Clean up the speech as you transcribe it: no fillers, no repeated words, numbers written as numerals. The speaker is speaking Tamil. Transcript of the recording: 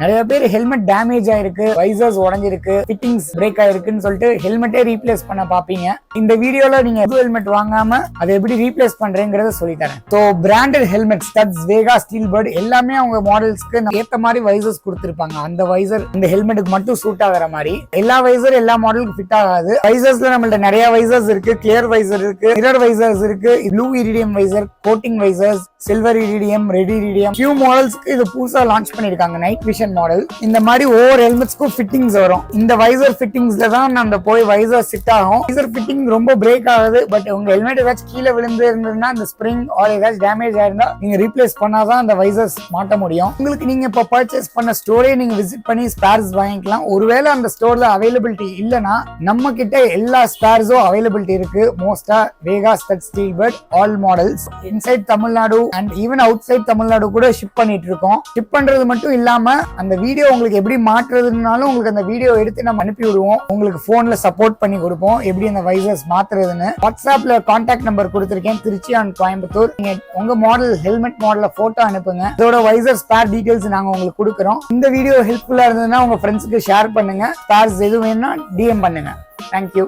நிறைய பேர் ஹெல்மெட் டேமேஜ் ஆயிருக்கு, வைசர்ஸ் உடைஞ்சிருக்கு, ஃபிட்டிங்ஸ் பிரேக் ஆயிருக்குன்னு சொல்லிட்டு ஹெல்மெட்டே ரீப்ளேஸ் பண்ண பாப்பீங்க. இந்த வீடியோல நீங்க புது ஹெல்மெட் வாங்காம அதை எப்படி ரீப்ளேஸ் பண்றேங்கிறத சொல்லி தரேன். ஸோ பிராண்டட் ஹெல்மெட் ஸ்டட்ஸ், வேகா, ஸ்டீல் பேர்ட் எல்லாமே அவங்க மாடல்ஸ்க்கு ஏத்த மாதிரி வைசர்ஸ் கொடுத்திருப்பாங்க. அந்த வைசர் இந்த ஹெல்மெட்டுக்கு மட்டும் சூட் ஆகிற மாதிரி. எல்லா வைசர் எல்லா மாடலுக்கு ஃபிட் ஆகாது. வைசர்ஸ்ல நம்மள்ட்ட நிறைய வைசர்ஸ் இருக்கு. கிளியர் வைசர் இருக்கு, மிரர் வைசர்ஸ் இருக்கு, blue iridium visor, coating visors, silver iridium, red iridium. Few மாடல்ஸ்க்கு இது புதுசா லான்ச் பண்ணிருக்காங்க, நைட் விஷன் மாடல். இந்த மாதிரி ஒவ்வொரு ஹெல்மெட்ஸ்க்கும் ஃபிட்டிங்ஸ் வரும். இந்த வைசர் ஃபிட்டிங்ஸ்ல தான் அந்த போய் வைசர் செட் ஆகும். வைசர் ஃபிட்டிங் ரொம்ப பிரேக் ஆகுது. பட் உங்க ஹெல்மெட் ஏதாச்சும் கீழே விழுந்து இருந்ததுன்னா இந்த ஸ்ப்ரிங் ஆர் ஏதாச்சும் டேமேஜ் ஆயிருந்தா நீங்க ரீப்ளேஸ் பண்ணாதான் அந்த வைசர்ஸ் மாட்ட முடியும். உங்களுக்கு நீங்க இப்ப பர்ச்சேஸ் பண்ண ஸ்டோரே நீங்க விசிட் பண்ணி ஸ்பேர்ஸ் வாங்கிக்கலாம். ஒருவேளை அந்த ஸ்டோர்ல அவைலபிலிட்டி இல்லைன்னா நம்ம கிட்ட எல்லா ஸ்பேர்ஸும் அவைலபிலிட்டி இருக்கு. மோஸ்டா Vega, Studds, Steelbird all models inside Tamil Nadu and even outside Tamil Nadu கூட ஷிப் பண்ணிட்டு இருக்கோம். ஷிப் பண்றது மட்டும் இல்லாம அந்த வீடியோ உங்களுக்கு எப்படி மாற்றுறதுனாலும் உங்களுக்கு அந்த வீடியோ எடுத்து நம்ம அனுப்பி விடுவோம். உங்களுக்கு போன்ல சப்போர்ட் பண்ணி கொடுப்போம் எப்படி அந்த வைசர்ஸ் மாத்துறதுன்னு. வாட்ஸ்அப்ல கான்டாக்ட் நம்பர் கொடுத்திருக்கேன், திருச்சி அண்ட் கோயம்புத்தூர். நீங்க உங்க மாடல் ஹெல்மெட் மாடல்ல போட்டோ அனுப்புங்க. இதோட வைசர் ஸ்பேர் டீடைல்ஸ் நாங்க உங்களுக்கு கொடுக்குறோம். இந்த வீடியோ ஹெல்ப்ஃபுல்லா இருந்ததுன்னா உங்க ஃப்ரெண்ட்ஸ்க்கு ஷேர் பண்ணுங்க. ஸ்பேர்ஸ் எது வேணும்னா DM பண்ணுங்க. தேங்க்யூ.